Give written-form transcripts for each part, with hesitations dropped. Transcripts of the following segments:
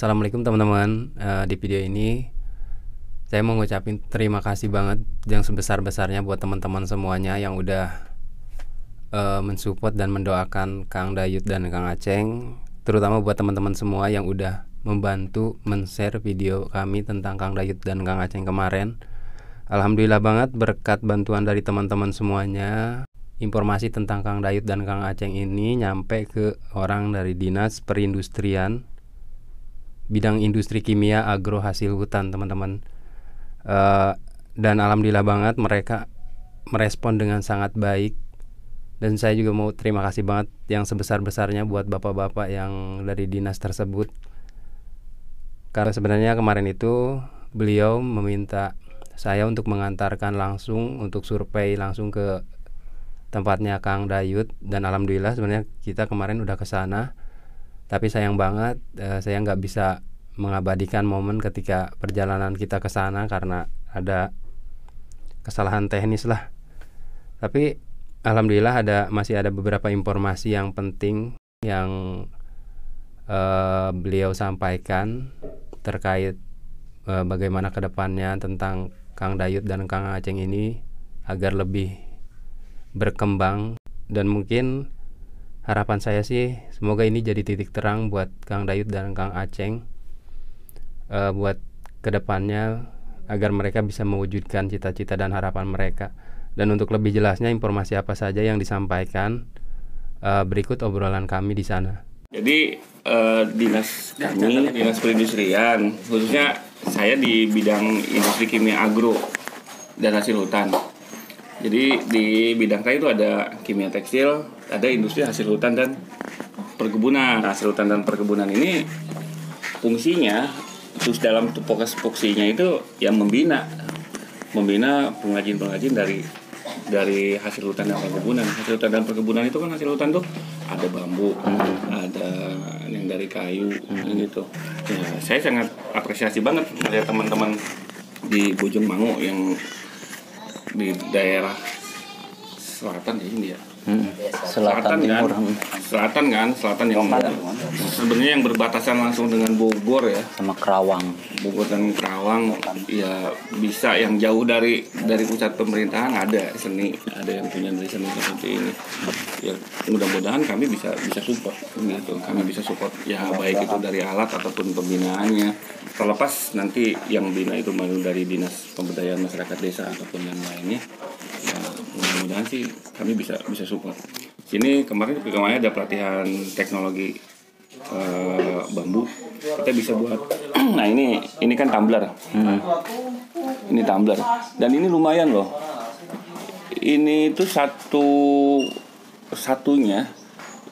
Assalamualaikum teman-teman. Di video ini saya mau ngucapin terima kasih banget yang sebesar-besarnya buat teman-teman semuanya yang udah mensupport dan mendoakan Kang Dayut dan Kang Aceng, terutama buat teman-teman semua yang udah membantu men-share video kami tentang Kang Dayut dan Kang Aceng kemarin. Alhamdulillah banget berkat bantuan dari teman-teman semuanya, informasi tentang Kang Dayut dan Kang Aceng ini nyampe ke orang dari Dinas Perindustrian bidang industri kimia agro hasil hutan, teman-teman. Dan alhamdulillah banget mereka merespon dengan sangat baik. Dan saya juga mau terima kasih banget yang sebesar-besarnya buat bapak-bapak yang dari dinas tersebut. Karena sebenarnya kemarin itu beliau meminta saya untuk mengantarkan langsung untuk survei langsung ke tempatnya Kang Dayut, dan alhamdulillah sebenarnya kita kemarin udah ke sana. Tapi sayang banget saya nggak bisa mengabadikan momen ketika perjalanan kita ke sana karena ada kesalahan teknis lah. Tapi alhamdulillah masih ada beberapa informasi yang penting yang beliau sampaikan terkait bagaimana kedepannya tentang Kang Dayut dan Kang Aceng ini agar lebih berkembang. Dan mungkin harapan saya sih semoga ini jadi titik terang buat Kang Dayut dan Kang Aceng buat kedepannya agar mereka bisa mewujudkan cita-cita dan harapan mereka. Dan untuk lebih jelasnya informasi apa saja yang disampaikan, berikut obrolan kami di sana. Jadi dinas perindustrian, khususnya saya di bidang industri kimia agro dan hasil hutan. Jadi di bidang saya itu ada kimia tekstil, ada industri hasil hutan dan perkebunan. Hasil hutan dan perkebunan ini fungsinya, terus dalam tupoksinya itu yang membina pengrajin-pengrajin dari hasil hutan dan perkebunan. Hasil hutan dan perkebunan itu kan hasil hutan tuh ada bambu, ada yang dari kayu, gitu. Ya, saya sangat apresiasi banget melihat teman-teman di Bojong Mangu yang di daerah selatan ya ini ya. Selatan timur. Selatan yang sebenarnya yang berbatasan langsung dengan Bogor ya, sama Kerawang. Bogor dan Kerawang ya, bisa yang jauh dari pusat pemerintahan ada yang punya dari seni seperti ini. Ya mudah-mudahan kami bisa support gitu. Kami bisa support ya, baik itu dari alat ataupun pembinaannya. Terlepas nanti yang bina itu malu dari Dinas Pemberdayaan Masyarakat Desa ataupun yang lainnya. Ya, mudah-mudahan sih kami bisa support. Sini kemarin ada pelatihan teknologi bambu. Kita bisa buat. Nah ini kan tumbler. Ini tumbler. Dan ini lumayan loh. Ini tuh satunya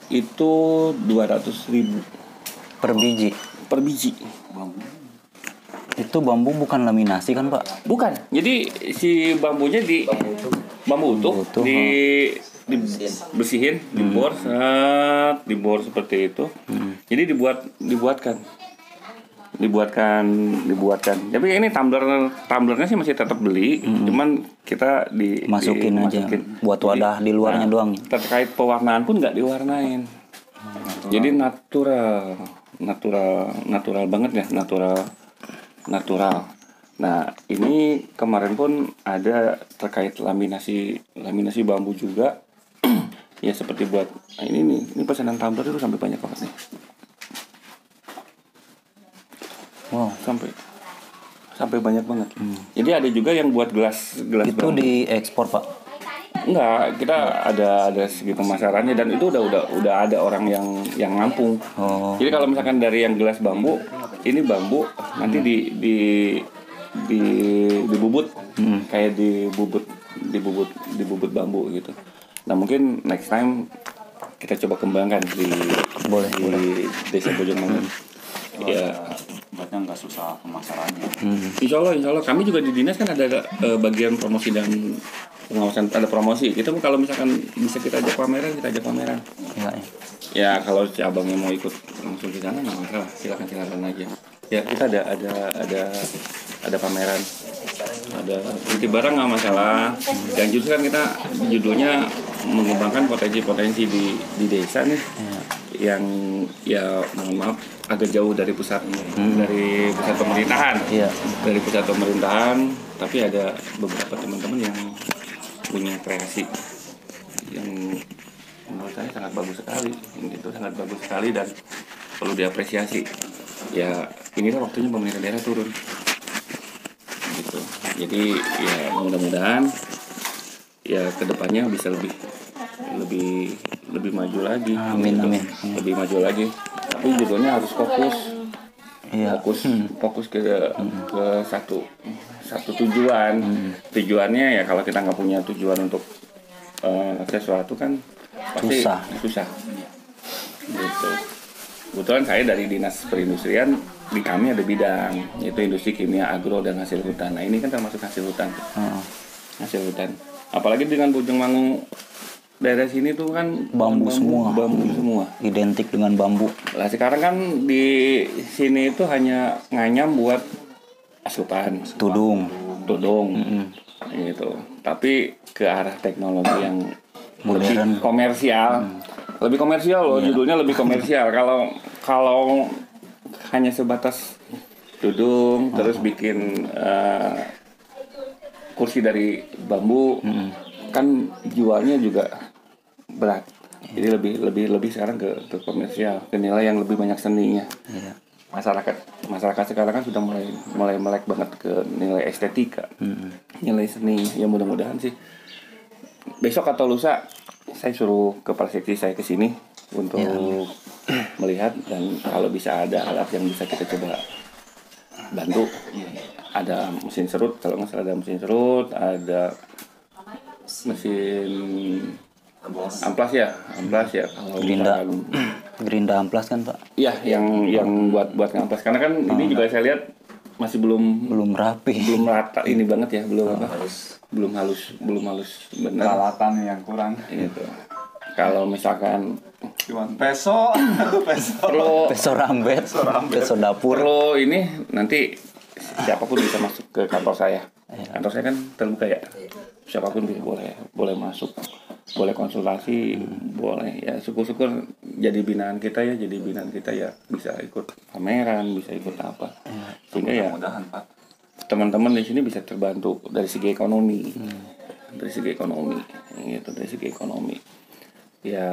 itu 200.000 Per biji. Itu bambu bukan laminasi kan, Pak? Bukan. Jadi si bambunya bambu utuh dibersihin, dibor seperti itu. Jadi dibuatkan. Tapi ini tumblernya sih masih tetap beli, cuman kita masukin aja buat wadah di luarnya doang. Terkait pewarnaan pun nggak diwarnain. Jadi natural banget ya, natural. Nah, ini kemarin pun ada terkait laminasi bambu juga. Ya seperti buat ini pesanan tumbler itu sampai banyak banget nih. Wow, sampai banyak banget. Jadi ada juga yang buat gelas itu bambu. diekspor, Pak? Enggak, kita ada segi pemasarannya, dan itu udah ada orang yang ngampung. Jadi kalau misalkan dari yang gelas bambu, ini bambu nanti dibubut, kayak dibubut bambu gitu. Nah mungkin next time kita coba kembangkan di Desa Bojong Mangu. Ya, buatnya nggak susah pemasarannya. Insya Allah kami juga di dinas kan ada bagian promosi dan pengawasan, ada promosi. Kita kalau misalkan bisa kita ajak pameran. Ya kalau si abangnya mau ikut langsung ke sana nggak masalah, silakan aja. Ya kita ada pameran, ada inti barang nggak masalah. Yang justru kan kita judulnya mengembangkan potensi di desa nih. Yang ya mohon maaf agak jauh dari pusat pemerintahan. Iya. Dari pusat pemerintahan, tapi ada beberapa teman-teman yang punya kreasi yang menurut saya sangat bagus sekali, gitu, sangat bagus sekali dan perlu diapresiasi. Ya inilah waktunya pemerintah daerah turun, gitu. Jadi ya mudah-mudahan ya kedepannya bisa lebih maju lagi. Amin, gitu. amin. Lebih maju lagi. Tapi judulnya harus fokus. Iya. Fokus ke satu tujuan. Tujuannya ya kalau kita nggak punya tujuan untuk sesuatu kan pasti susah. Gitu. Kebetulan saya dari Dinas Perindustrian, di kami ada bidang yaitu industri kimia, agro dan hasil hutan. Nah ini kan termasuk hasil hutan. Hasil hutan. Apalagi dengan Bojongmangu daerah sini tuh kan Bambu semua. Identik dengan bambu. Lah sekarang kan di sini itu hanya nganyam buat asupan, Tudung. gitu. Tapi ke arah teknologi yang Modern. lebih komersial loh. Judulnya lebih komersial. Kalau hanya sebatas tudung terus bikin kursi dari bambu, kan jualnya juga berat. Jadi lebih sekarang ke komersial, ke nilai yang lebih banyak seninya. Iya. Masyarakat sekarang kan sudah mulai melek banget ke nilai estetika, nilai seni. Ya mudah-mudahan sih besok atau lusa saya suruh kepala seksi saya ke sini untuk melihat, dan kalau bisa ada alat yang bisa kita coba bantu. Ada mesin serut, kalau nggak salah ada mesin serut, ada mesin amplas ya kalau Gerinda amplas kan Pak? iya yang buat ngamplas, karena kan ini juga saya lihat masih belum rapi, belum rata ini banget ya, belum halus benar, Peralatan yang kurang. gitu. Kalau misalkan Cuma peso peso rambet, peso dapur. perlu ini, nanti siapapun bisa masuk ke kantor saya. Kantor saya kan terbuka ya, siapapun bisa boleh masuk, boleh konsultasi, boleh ya, syukur-syukur jadi binaan kita ya, bisa ikut pameran, bisa ikut apa, sehingga ya mudah-mudahan Pak. teman-teman di sini bisa terbantu dari segi ekonomi, gitu, dari segi ekonomi ya.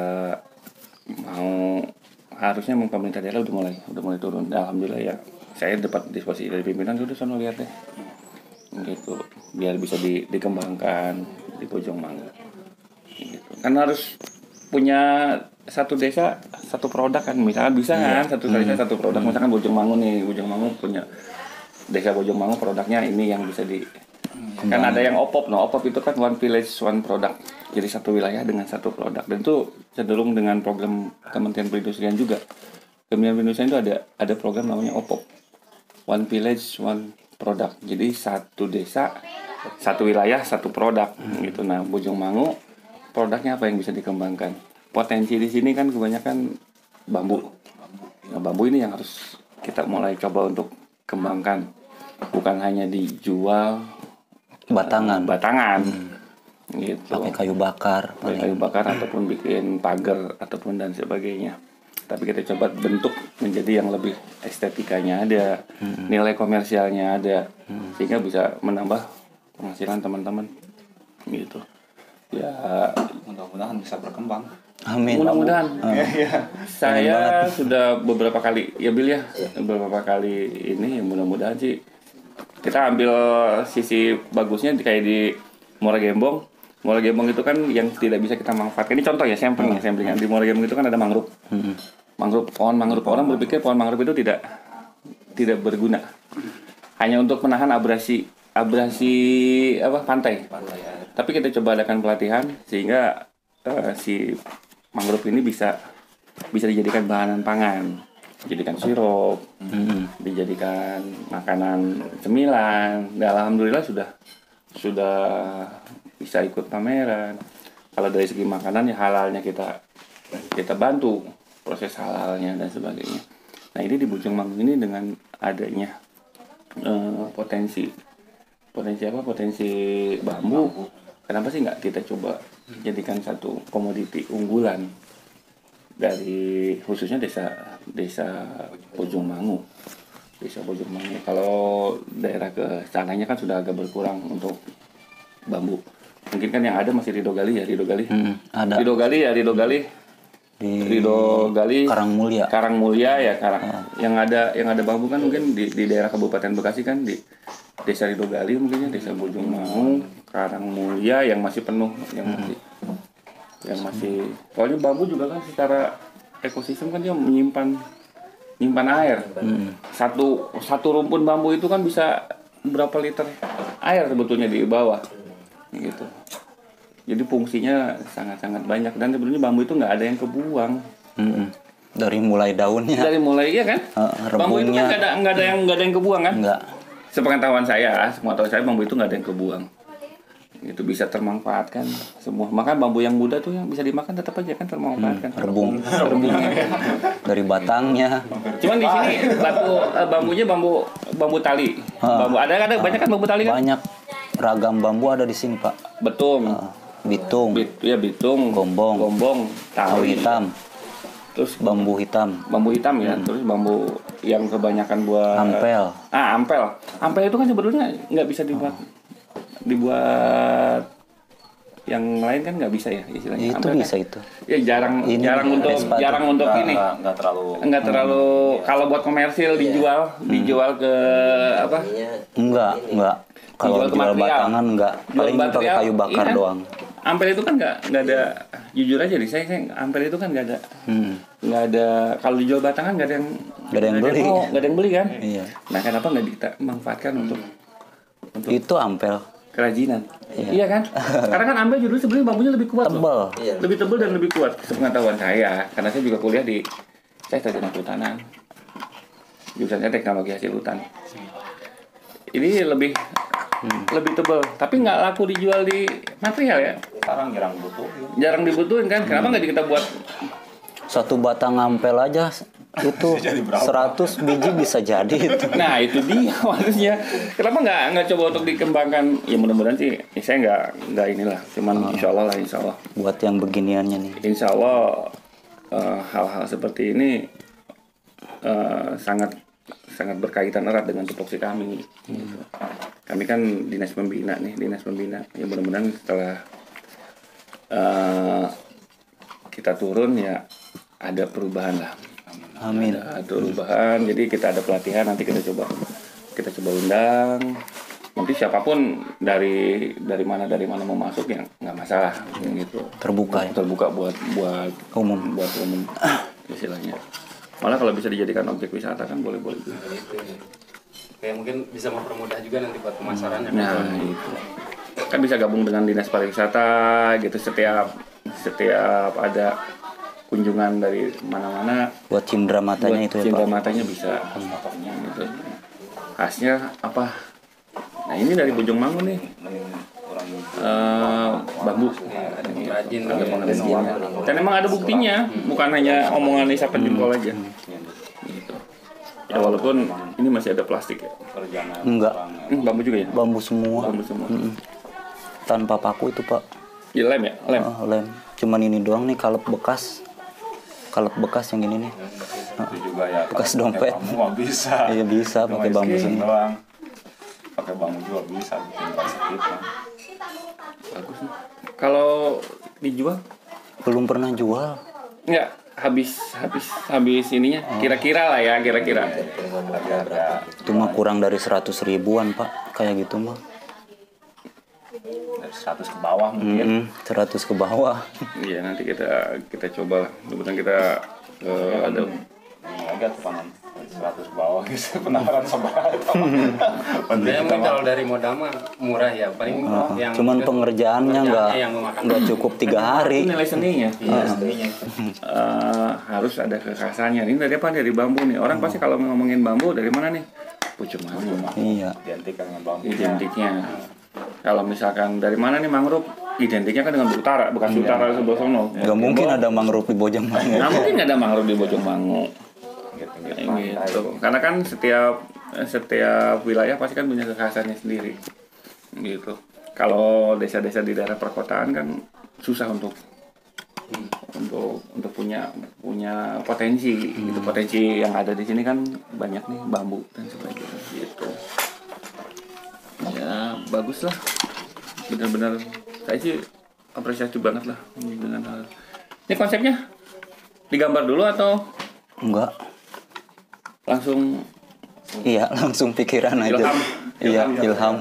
Harusnya pemerintah daerah udah mulai turun. Alhamdulillah ya, saya dapat disposisi dari pimpinan, udah sono lihat deh, gitu, biar bisa dikembangkan di Bojongmangu, gitu. Kan harus punya satu desa satu produk kan, misalkan bisa kan satu desa satu produk. Misalkan Bojongmangu punya desa Bojongmangu, produknya ini yang bisa kan ada yang OPOP. Opop itu kan one village one product, jadi satu wilayah dengan satu produk, dan itu cenderung dengan program Kementerian Perindustrian juga. Kementerian Perindustrian itu ada program namanya OPOP, one village one product, jadi satu desa satu wilayah satu produk, gitu. Nah Bojongmangu produknya apa yang bisa dikembangkan? Potensi di sini kan kebanyakan bambu. Nah bambu ini yang harus kita mulai coba untuk kembangkan, bukan hanya dijual Batangan. Gitu. Pakai kayu bakar ataupun bikin pagar ataupun dan sebagainya. Tapi kita coba bentuk menjadi yang lebih estetikanya ada, nilai komersialnya ada, sehingga bisa menambah penghasilan teman-teman, gitu. Ya Mudah-mudahan bisa berkembang. Amin. Mudah-mudahan. Saya sudah beberapa kali beberapa kali ini, ya mudah-mudahan sih kita ambil sisi bagusnya kayak di Muara Gembong. Muara Gembong itu kan yang tidak bisa kita manfaatkan. Ini contoh ya, sampling. Di Muara Gembong itu kan ada mangrove. Pohon mangrove. Orang berpikir pohon mangrove itu tidak berguna. Hanya untuk menahan abrasi pantai. Tapi kita coba adakan pelatihan sehingga si mangrove ini bisa dijadikan bahan pangan, dijadikan sirup, dijadikan makanan cemilan. Dan alhamdulillah sudah bisa ikut pameran. Kalau dari segi makanan ya halalnya kita bantu proses halalnya dan sebagainya. Nah ini di Bojongmangu ini dengan adanya potensi bambu, kenapa sih nggak kita coba jadikan satu komoditi unggulan dari khususnya desa desa Bojong Mangu. Desa Bojong Mangu. Kalau daerah ke sananya kan sudah agak berkurang untuk bambu. Mungkin kan yang ada masih Ridho Gali ya, Ridho Gali. Ada Ridho Gali ya, Ridho Gali. di Ridho Gali. Karangmulya. Karangmulya ya, yang ada bambu kan mungkin di daerah Kabupaten Bekasi kan di Desa Ridho Gali mungkin ya, Desa Bojong Mangu, Karangmulya yang masih penuh, yang masih. Soalnya bambu juga kan secara ekosistem kan dia menyimpan air. Satu rumpun bambu itu kan bisa berapa liter air sebetulnya di bawah, gitu. Jadi fungsinya sangat-sangat banyak dan sebenarnya bambu itu nggak ada yang kebuang. Dari mulai daunnya, Dari mulai iya kan? Bambu itu kan nggak ada yang kebuang kan? enggak. Sepengetahuan saya, bambu itu nggak ada yang kebuang. Itu bisa termanfaatkan semua. Maka bambu yang muda tuh yang bisa dimakan tetap aja kan termanfaatkan. Rebung. Dari batangnya. Cuman di sini bambunya bambu tali. Bambu ada banyak kan bambu tali kan? Banyak ragam bambu ada di sini, Pak. Betung. Bitung, Bitung, gombong, kawi hitam, terus bambu hitam, ya, terus bambu yang kebanyakan buat ampel. Ampel itu kan sebetulnya nggak bisa dibuat yang lain kan nggak bisa ya istilahnya. Itu ampel bisa kan? itu. Ya jarang untuk ini. Nggak terlalu kalau buat komersil dijual ke apa? Enggak. Kalau Dijual ke jual material. batangan enggak. Paling pakai material, kayu bakar iya. doang. Ampel itu kan nggak ada, jujur aja nih saya ampel itu kan nggak ada kalau dijual batangan nggak ada yang beli kan. Iya. Nah kenapa nggak kita manfaatkan untuk Itu ampel kerajinan? Iya kan? Karena kan ampel judul sebenarnya bambunya lebih kuat tebal. loh. Lebih tebal dan lebih kuat sepengetahuan saya, karena saya juga kuliah saya sarjana kehutanan, jurusannya teknologi hasil hutan. Ini lebih tebal, tapi nggak laku dijual di material ya. Sekarang Jarang dibutuhin kan? Kenapa nggak kita buat Satu batang ampel aja itu 100 biji bisa jadi itu. Nah itu dia maksudnya. Kenapa nggak coba untuk dikembangkan? Ya mudah-mudahan sih. Saya nggak inilah. Cuman insya Allah. Buat yang beginiannya nih. Insya Allah hal-hal seperti ini sangat berkaitan erat dengan tupoksi kami. Kami kan dinas pembina. Ya mudah-mudahan setelah kita turun ya ada perubahan lah. Amin. Ada perubahan. Jadi kita ada pelatihan, nanti kita coba undang. Nanti siapapun dari mana mau masuk ya nggak masalah gitu. Terbuka ya. Terbuka buat Umum. istilahnya. Malah kalau bisa dijadikan objek wisata kan boleh-boleh juga. Kayak mungkin bisa mempermudah juga nanti buat pemasarannya. Nah itu kan bisa gabung dengan dinas pariwisata gitu, setiap ada kunjungan dari mana-mana Buat cindera matanya itu ya, cindera Pak. matanya bisa gitu. Khasnya apa? Nah ini dari Bojong Mangu nih, bambu Rajin ada pengrajinnya. Dan emang ada buktinya, bukan hanya omongan isapan jempol aja. Gitu. Ya walaupun ini masih ada plastik ya. Enggak, Bambu juga ya? bambu semua. Bambu semua. Tanpa paku itu, Pak. Ya lem ya? Lem. Lem. Cuman ini doang nih kalep bekas yang ini nih. itu juga ya. Bekas kalau dompet. pakai bambu mah bisa. Iya bisa Cuma pakai bambu iseng semua. doang. Pakai bambu juga bisa bikin plastik itu. Bagus nih. Kalau dijual? Belum pernah jual. Enggak, habis ininya. Kira-kira lah ya, kira-kira. Harga Itu mah kurang dari 100 ribuan, Pak. Kayak gitu mah. dari 100 ke bawah mungkin. 100 ke bawah. Iya, nanti kita coba lah. Kebetulan kita ada Ini agak tuh panen 100 ke bawah gitu. Penawaran sebelah. Ya mungkin kalau dari modal mah murah ya, paling yang Cuman pengerjaannya yang memakan nggak cukup 3 hari. nilai seninya. Harus ada kekhasannya. Ini dari apa? Dari bambu nih. Orang pasti kalau ngomongin bambu dari mana nih? Bojong Mangu. Iya. Identik dengan bambu. Identiknya. Kalau misalkan dari mana nih mangrove? Identiknya kan dengan utara, Bekasi Utara sebelah sono. Nggak mungkin ada mangrove di Bojong Mangu. Nggak mungkin nggak ada mangrove di Bojong Mangu. Gitu. Gitu. Karena kan setiap wilayah pasti kan punya kekhasannya sendiri. Gitu. Kalau desa-desa di daerah perkotaan kan susah untuk untuk punya potensi gitu. Potensi yang ada di sini kan banyak nih, bambu dan sebagainya gitu. Ya bagus lah, benar-benar saya sih apresiasi banget lah dengan hal ini. Konsepnya digambar dulu atau Enggak. langsung Iya, langsung pikiran aja. ilham? Iya, ilham.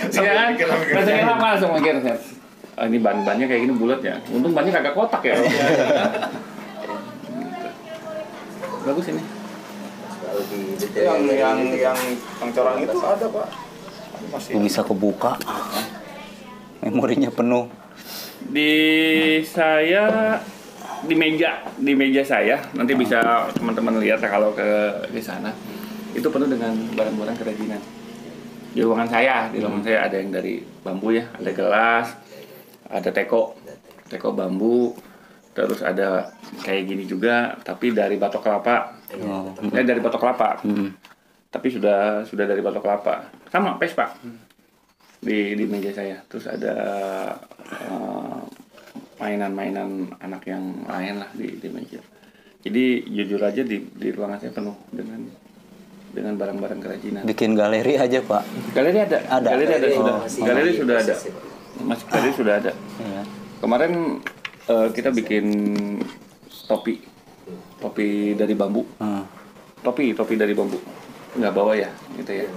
Iya kan? Rasanya ilham langsung mikir. Ah, ini ban-bannya kayak gini bulat ya. Untung bannya kagak kotak ya. Bagus ini. Yang corang itu ada Pak. Masih Bisa kebuka. Memorinya penuh. Di saya di meja saya nanti bisa teman-teman lihat kalau ke sana itu penuh dengan barang-barang kerajinan. Di ruangan saya ada yang dari bambu ya, ada gelas, ada teko bambu, terus ada kayak gini juga tapi dari batok kelapa. Dari batok kelapa. Tapi sudah dari batok kelapa. Sama Vespa. Di meja saya. Terus ada mainan-mainan anak yang lain lah di meja. Jadi jujur aja di ruangan saya penuh dengan barang-barang kerajinan. Bikin galeri aja, Pak. Galeri ada. Ada. Galeri ada sudah. Galeri sudah ada. Galeri sudah ada. Iya. Kemarin kita bikin topi dari bambu. Topi dari bambu. Nggak bawa ya, gitu ya.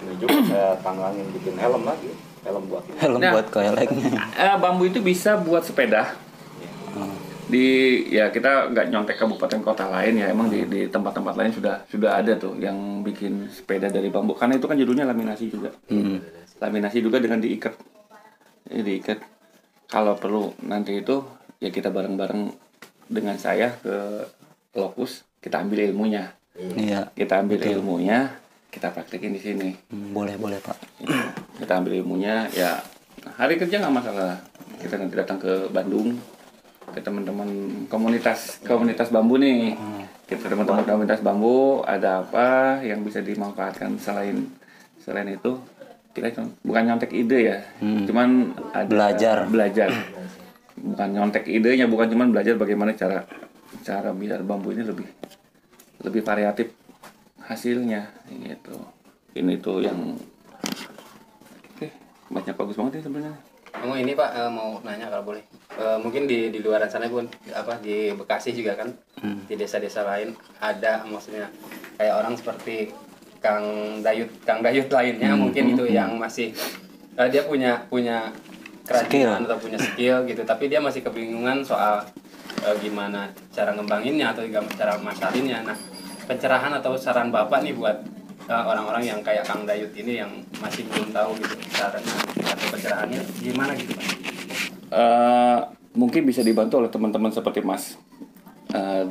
ini juga saya tanggangin bikin helm lagi. Helm buat Helm buat keleknya. Bambu itu bisa buat sepeda. Ya kita nggak nyontek kabupaten kota lain ya, emang di tempat-tempat lain sudah ada tuh yang bikin sepeda dari bambu, karena itu kan judulnya laminasi juga. Laminasi juga dengan diikat. Kalau perlu nanti itu ya kita bareng-bareng dengan saya ke lokus, kita ambil ilmunya. Iya. Kita ambil ilmunya, kita praktekin di sini. Boleh Pak. Kita ambil ilmunya, ya hari kerja nggak masalah. Kita nanti datang ke Bandung, ke teman-teman komunitas bambu nih. Kita teman-teman komunitas bambu, ada apa yang bisa dimanfaatkan selain itu. Kita bukan nyontek ide ya, cuman ada belajar. Bukan nyontek idenya, bukan cuman belajar bagaimana cara biar bambu ini lebih variatif hasilnya gitu. Ini tuh yang banyak bagus banget ini sebenarnya. Kamu ini Pak, mau nanya kalau boleh. Mungkin di luar sana pun di Bekasi juga kan, di desa-desa lain ada, maksudnya kayak orang seperti Kang Dayut lainnya mungkin itu yang masih dia punya kerajinan atau punya skill gitu, tapi dia masih kebingungan soal gimana cara ngembanginnya atau cara masarinnya. Nah, pencerahan atau saran Bapak nih buat orang-orang yang kayak Kang Dayut ini yang masih belum tahu gitu caranya atau pencerahannya gimana gitu Pak? Mungkin bisa dibantu oleh teman-teman seperti Mas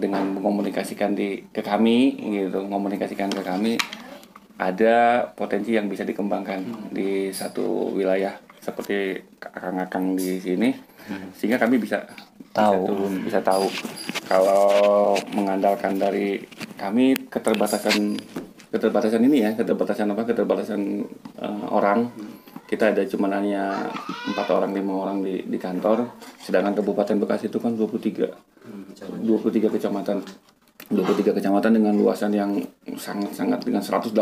dengan mengomunikasikan ke kami gitu, ada potensi yang bisa dikembangkan di satu wilayah seperti akang-akang di sini, sehingga kami bisa tahu kalau mengandalkan dari kami keterbatasan orang. Kita ada cuma hanya 4 orang 5 orang di kantor, sedangkan Kabupaten Bekasi itu kan 23 kecamatan. 23 kecamatan dengan luasan yang sangat dengan 185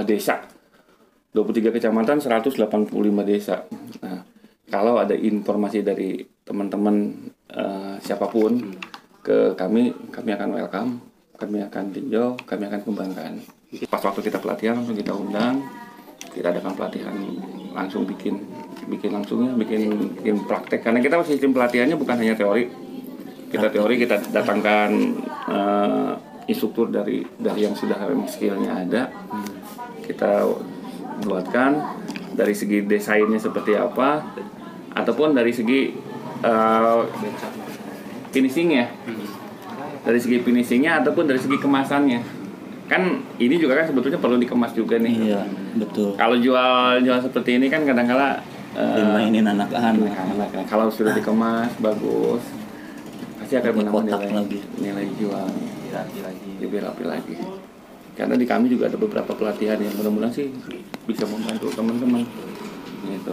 desa. 23 kecamatan 185 desa. Nah, kalau ada informasi dari teman-teman siapapun ke kami akan welcome, kami akan tinjau, kami akan kembangkan. Pas waktu kita pelatihan langsung kita undang, kita adakan pelatihan langsung bikin praktek, karena kita sistem pelatihannya bukan hanya teori. Kita datangkan instruktur dari yang sudah skillnya ada, kita buatkan dari segi desainnya seperti apa, ataupun dari segi finishingnya, ataupun dari segi kemasannya. Kan ini juga kan sebetulnya perlu dikemas juga nih. Iya, betul. Kalau jual seperti ini kan kadang-kala dimainin anak-anak. Kalau sudah dikemas bagus, pasti akan menambah nilai jual, lebih rapi lagi. Karena di kami juga ada beberapa pelatihan yang mudah-mudahan sih bisa membantu teman-teman gitu.